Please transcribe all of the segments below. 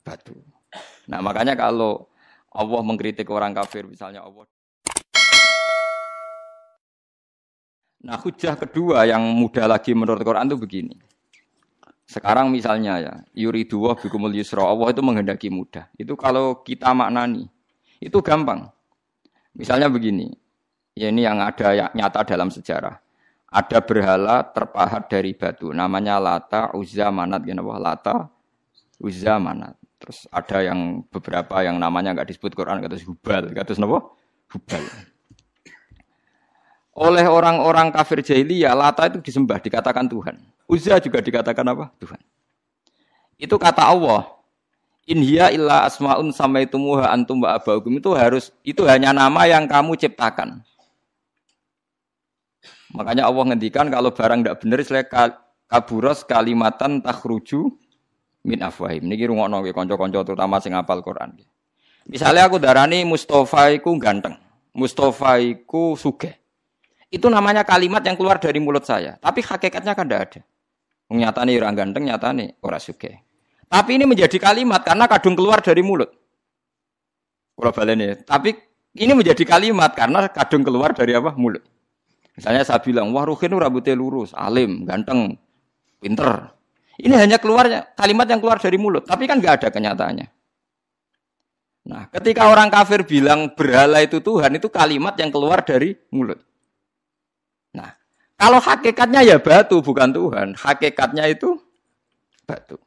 batu. Nah, makanya kalau Allah mengkritik orang kafir, misalnya Allah. Nah, hujah kedua yang mudah lagi menurut Quran itu begini. Sekarang misalnya ya, yuridu wa bikumul yusra, Allah itu menghendaki mudah. Itu kalau kita maknani, itu gampang. Misalnya begini, ya ini yang ada ya, nyata dalam sejarah. Ada berhala terpahat dari batu, namanya Lata, Uzza, Manat, Lata, Uzza, Manat. Terus ada yang beberapa yang namanya enggak disebut Quran, kata Hubal, kata napa? Hubal. Oleh orang-orang kafir jahiliyah, Lata itu disembah, dikatakan Tuhan. Uzza juga dikatakan apa? Tuhan. Itu kata Allah. In hiya illa asmaun samaitumuha antum wa abaukum, itu hanya nama yang kamu ciptakan. Makanya Allah ngendikan kalau barang tidak benar istilah kaburos kalimatan takhruju min afwahim. Niki rungokno nggih kanca-kanca terutama sing hafal Quran. Misalnya aku darani Mustofa iku ganteng, Mustofa iku sugih. Itu namanya kalimat yang keluar dari mulut saya, tapi hakikatnya kan tidak ada. Nyatane ora ganteng, nyatane ora sugih. Tapi ini menjadi kalimat karena kadung keluar dari mulut. Kula baleni, tapi ini menjadi kalimat karena kadung keluar dari apa? Mulut. Misalnya saya bilang, wah Ruhin rambutnya lurus, alim, ganteng, pinter. Ini hanya keluarnya kalimat yang keluar dari mulut, tapi kan nggak ada kenyataannya. Nah, ketika orang kafir bilang berhala itu Tuhan, itu kalimat yang keluar dari mulut. Nah, kalau hakikatnya ya batu, bukan Tuhan. Hakikatnya itu batu.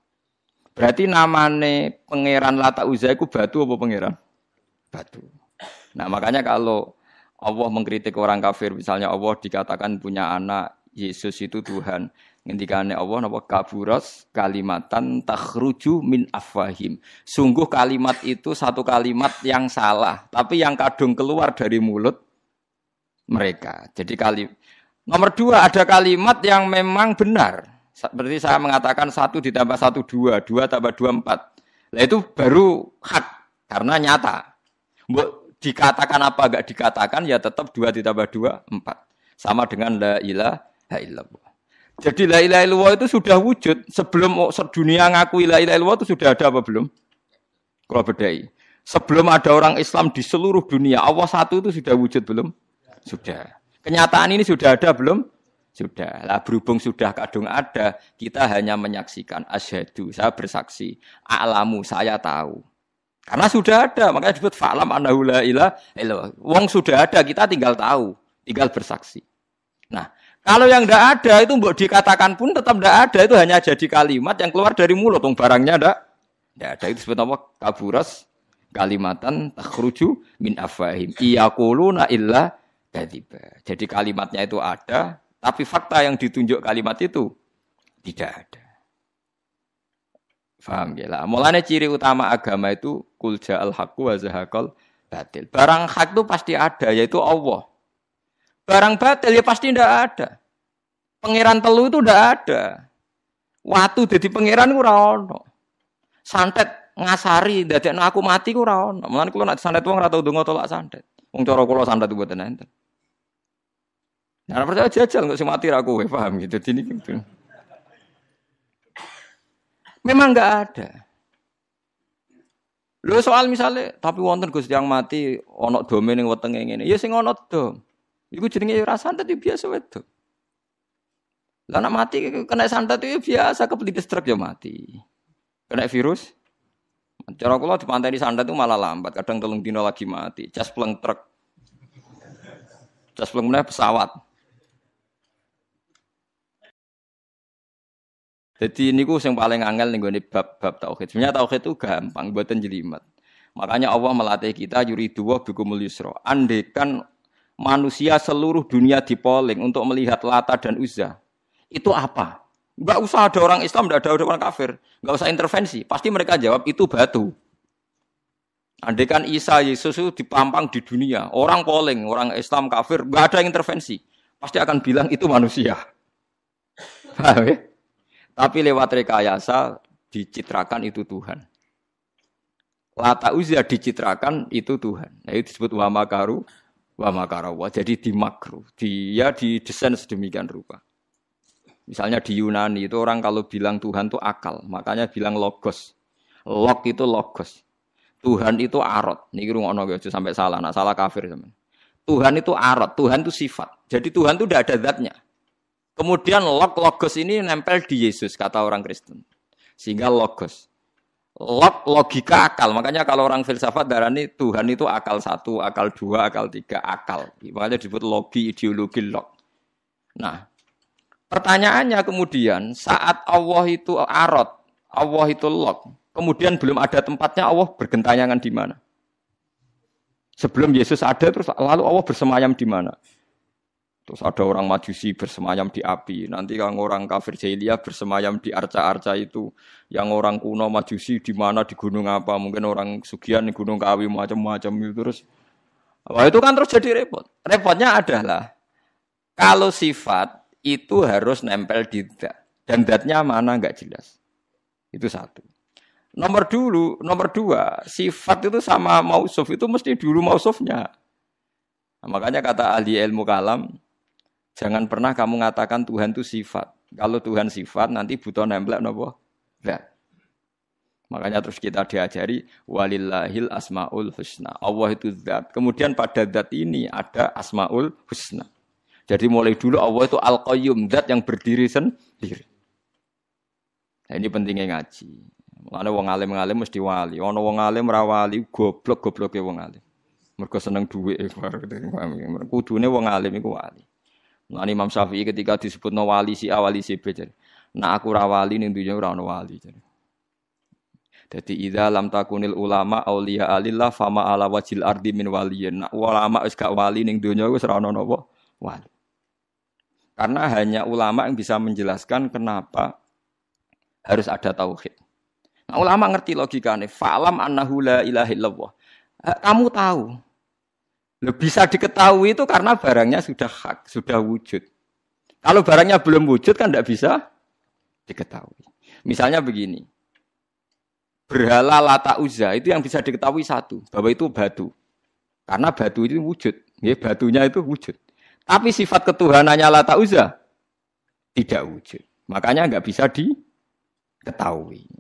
Berarti namanya pangeran Lata Uzza itu batu apa pangeran? Batu. Nah, makanya kalau Allah mengkritik orang kafir, misalnya Allah dikatakan punya anak, Yesus itu Tuhan. Ngendikane Allah napa kaburas kalimatan takhruju min afwahim. Sungguh kalimat itu satu kalimat yang salah, tapi yang kadung keluar dari mulut mereka. Jadi nomor dua, ada kalimat yang memang benar. Seperti saya mengatakan 1 ditambah 1 2, 2 tambah 2 4. Nah itu baru hak karena nyata. Dikatakan apa enggak dikatakan ya tetap 2 ditambah 2 4. Sama dengan la ilaha illallah. Jadi la ilaha illallah itu sudah wujud sebelum dunia ngakui la ilaha illallah itu sudah ada apa belum? Kalau bedai. Sebelum ada orang Islam di seluruh dunia, Allah satu itu sudah wujud belum? Sudah. Kenyataan ini sudah ada belum? Sudah. Lah berhubung sudah kadung ada, kita hanya menyaksikan asyhadu, saya bersaksi, a'lamu, saya tahu. Karena sudah ada, makanya disebut fa'lam annahu la ilaha illallah. Wong sudah ada, kita tinggal tahu, tinggal bersaksi. Nah, kalau yang tidak ada itu mbok dikatakan pun tetap tidak ada, itu hanya jadi kalimat yang keluar dari mulut, wong barangnya tidak ada. Itu disebut apa? Kaburas kalimatan takhruju min afwahim. Iyaquluna illa kadziba. Jadi kalimatnya itu ada, tapi fakta yang ditunjuk kalimat itu tidak ada. Faham ya lah. Mulanya ciri utama agama itu kul ja'al haqqu wa zahaqal batil. Barang hak itu pasti ada, yaitu Allah. Barang batil ya pasti tidak ada. Pangeran telu itu tidak ada. Watu jadi pangeran ku ora ono. Santet ngasari dadekno aku mati ku ora ono. Mulane kula nek santet wong ora tau ndonga tolak santet. Wong cara kula santet mboten enten. Ora percaya jajal kok sing mati ra kowe, paham gitu. Dini gitu. Memang enggak ada. Lho soal misalnya tapi wonten Gus yang mati ana dome ning wetenge ngene. Ya sing ana dom. Iku jenenge ora santet itu biasa wedok. Lah nek mati kena santet itu biasa kepelitis truk ya mati. Kena virus. Cara kula dipanteni santet itu malah lambat, kadang 3 dina lagi mati. Cas pleng truk. Cas pleng meneh pesawat. Jadi niku sing paling angel ning gone bab tauhid. Sebenarnya tauhid itu gampang, mboten jelimet. Makanya Allah melatih kita yuridu wa bikumul yusra. Andekan manusia seluruh dunia dipoling untuk melihat Lata dan Uzza. Itu apa? Enggak usah ada orang Islam, enggak ada orang kafir. Enggak usah intervensi. Pasti mereka jawab itu batu. Andekan Isa, Yesus itu dipampang di dunia. Orang polling, orang Islam, kafir, enggak ada intervensi. Pasti akan bilang itu manusia. Paham ya? Tapi lewat rekayasa dicitrakan itu Tuhan. Lata Uzza dicitrakan itu Tuhan. Nah, itu disebut wa makaru wa makarawa. Jadi dimakru. Dia didesain sedemikian rupa. Misalnya di Yunani itu orang kalau bilang Tuhan itu akal, makanya bilang logos. Log itu logos. Tuhan itu arot. Niki rungokno aja sampai salah. Nak salah kafir teman. Tuhan itu arot. Tuhan itu sifat. Jadi Tuhan itu tidak ada zatnya. Kemudian logos ini nempel di Yesus kata orang Kristen. Sehingga logos. Logika akal. Makanya kalau orang filsafat darani Tuhan itu akal 1, akal 2, akal 3, akal. Makanya disebut logi, ideologi, log. Nah, pertanyaannya kemudian saat Allah itu arot, Allah itu log, kemudian belum ada tempatnya Allah bergentayangan di mana? Sebelum Yesus ada terus lalu Allah bersemayam di mana? Terus ada orang Majusi bersemayam di api. Nanti kan orang kafir jahiliyah bersemayam di arca-arca itu. Yang orang kuno Majusi di mana di gunung apa? Mungkin orang Sugian di gunung Kawi macam-macam itu terus. Wah, itu kan terus jadi repot. Repotnya adalah kalau sifat itu harus nempel di zat. Dan zatnya mana enggak jelas. Itu satu. Nomor dua, sifat itu sama mausuf itu mesti dulu mausufnya. Nah, makanya kata ahli ilmu kalam, jangan pernah kamu mengatakan Tuhan itu sifat. Kalau Tuhan sifat nanti butuh nempel napa? Zat. Makanya terus kita diajari walillahil asmaul husna. Allah itu zat. Kemudian pada zat ini ada asmaul husna. Jadi mulai dulu Allah itu al-qayyum, zat yang berdiri sendiri. Nah, ini pentingnya ngaji. Mulane wong alim-alim mesti wali. Ana wong alim ra wali, goblok-gobloke wong alim. Mergo seneng dhuwit. Kudune wong alim iku wali. Mulane Imam Syafi'i ketika disebutno wali si A wali si B. Nah aku ra wali ning dunya ora ono wali. Dadi idza lam takunil ulama auliya alillah fama ala wajil ardi min waliyin. Nah, ulama wis gak wali ning dunya wis ora ono napa wali. Karena hanya ulama yang bisa menjelaskan kenapa harus ada tauhid. Nah, ulama ngerti logikanya. Fa'lam annahu la ilaha illallah. Kamu tahu. Bisa diketahui itu karena barangnya sudah hak, sudah wujud. Kalau barangnya belum wujud kan tidak bisa diketahui. Misalnya begini. Berhala Lata Uzza itu yang bisa diketahui satu. Bahwa itu batu. Karena batu itu wujud. Ya, batunya itu wujud. Tapi sifat ketuhanannya Lata Uzza tidak wujud. Makanya nggak bisa diketahui.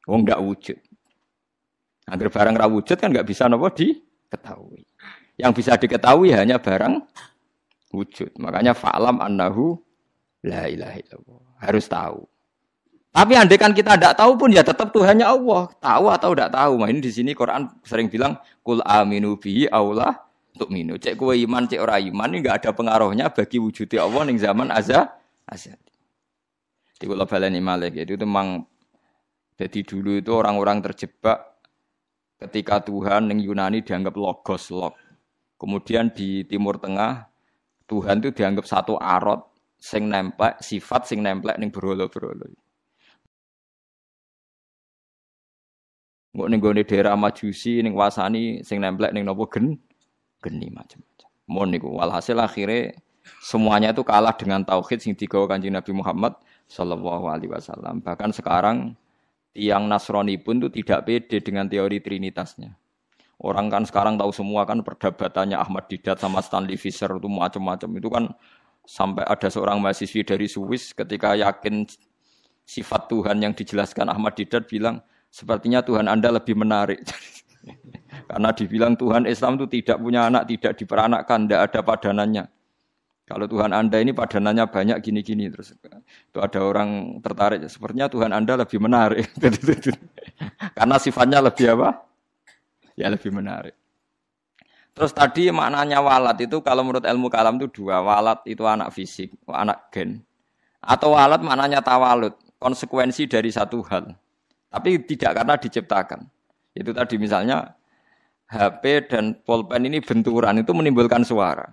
Wong nggak wujud. Agar barang ra wujud kan nggak bisa nopo diketahui. Yang bisa diketahui hanya barang wujud. Makanya fa'lam annahu la ilaha illallah. Harus tahu. Tapi andai kan kita tidak tahu pun ya tetap Tuhannya Allah. Tahu atau tidak tahu. Nah, ini di sini Quran sering bilang kul aminu bihi aula tu'minu. Cek kowe iman, cek ora iman ini enggak ada pengaruhnya bagi wujudnya Allah ning zaman azali. Di kula baleni malih itu memang jadi dulu itu orang-orang terjebak ketika Tuhan ning Yunani dianggap logos log. Kemudian di Timur Tengah Tuhan itu dianggap satu arot sing nemplek sifat sing nemplek ning berhala-berhala. Nggo ning gone daerah Majusi ning wasani sing nemplek ning napa geni macam-macam. Mon niku walhasil akhirnya semuanya itu kalah dengan tauhid sing digawa Kanjeng Nabi Muhammad sallallahu alaihi wasallam. Bahkan sekarang tiang Nasrani pun itu tidak pede dengan teori trinitasnya. Orang kan sekarang tahu semua kan perdebatannya Ahmad Didat sama Stanley Fischer itu macam-macam. Itu kan sampai ada seorang mahasiswi dari Swiss ketika yakin sifat Tuhan yang dijelaskan Ahmad Didat bilang, sepertinya Tuhan Anda lebih menarik. Karena dibilang Tuhan Islam itu tidak punya anak, tidak diperanakkan, tidak ada padanannya. Kalau Tuhan Anda ini padanannya banyak gini-gini. Terus itu ada orang tertarik. Sepertinya Tuhan Anda lebih menarik. Karena sifatnya lebih apa? Ya lebih menarik. Terus tadi maknanya walat itu kalau menurut ilmu kalam itu dua. Walat itu anak fisik, anak gen. Atau walat maknanya tawalut. Konsekuensi dari satu hal. Tapi tidak karena diciptakan. Itu tadi misalnya HP dan pulpen ini benturan itu menimbulkan suara.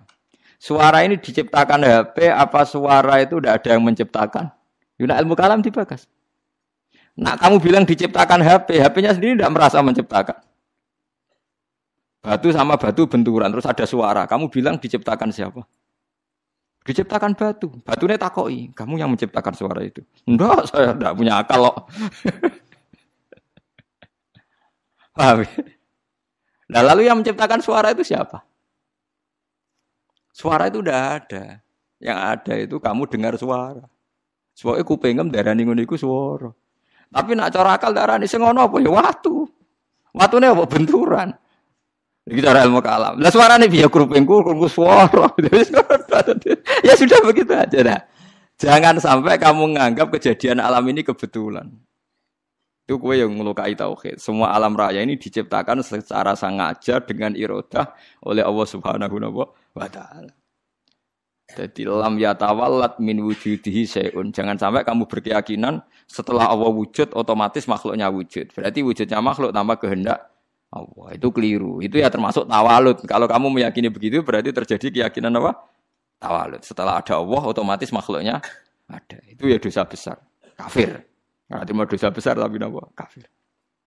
Suara ini diciptakan HP apa suara itu tidak ada yang menciptakan? Yuna ilmu kalam dibagas. Nah kamu bilang diciptakan HP, HP-nya sendiri tidak merasa menciptakan. Batu sama batu benturan terus ada suara. Kamu bilang diciptakan siapa? Diciptakan batu. Batunya takoi. Kamu yang menciptakan suara itu. Enggak, saya tidak punya akal loh. Paham? Nah, lalu yang menciptakan suara itu siapa? Suara itu udah ada. Yang ada itu kamu dengar suara. Soalnya kupingem darani ngono iku suara. Tapi nak cara akal darani sing ngono apa ya watu. Watune apa benturan. Iki cara ilmu kalam. Lah suarane piye kruping suara. Ya sudah begitu aja dah. Jangan sampai kamu menganggap kejadian alam ini kebetulan. Itu kue yang melukai tauhid. Semua alam raya ini diciptakan secara sengaja dengan irodah oleh Allah Subhanahu wa taala. Jadi lam yatawallat min wujudihi syai'un. Jangan sampai kamu berkeyakinan setelah Allah wujud otomatis makhluknya wujud. Berarti wujudnya makhluk tanpa kehendak Allah. Itu keliru. Itu ya termasuk tawalud. Kalau kamu meyakini begitu berarti terjadi keyakinan apa? Tawalud. Setelah ada Allah otomatis makhluknya ada. Itu ya dosa besar. Kafir. Nah, cuma dosa besar tapi apa? Kafir.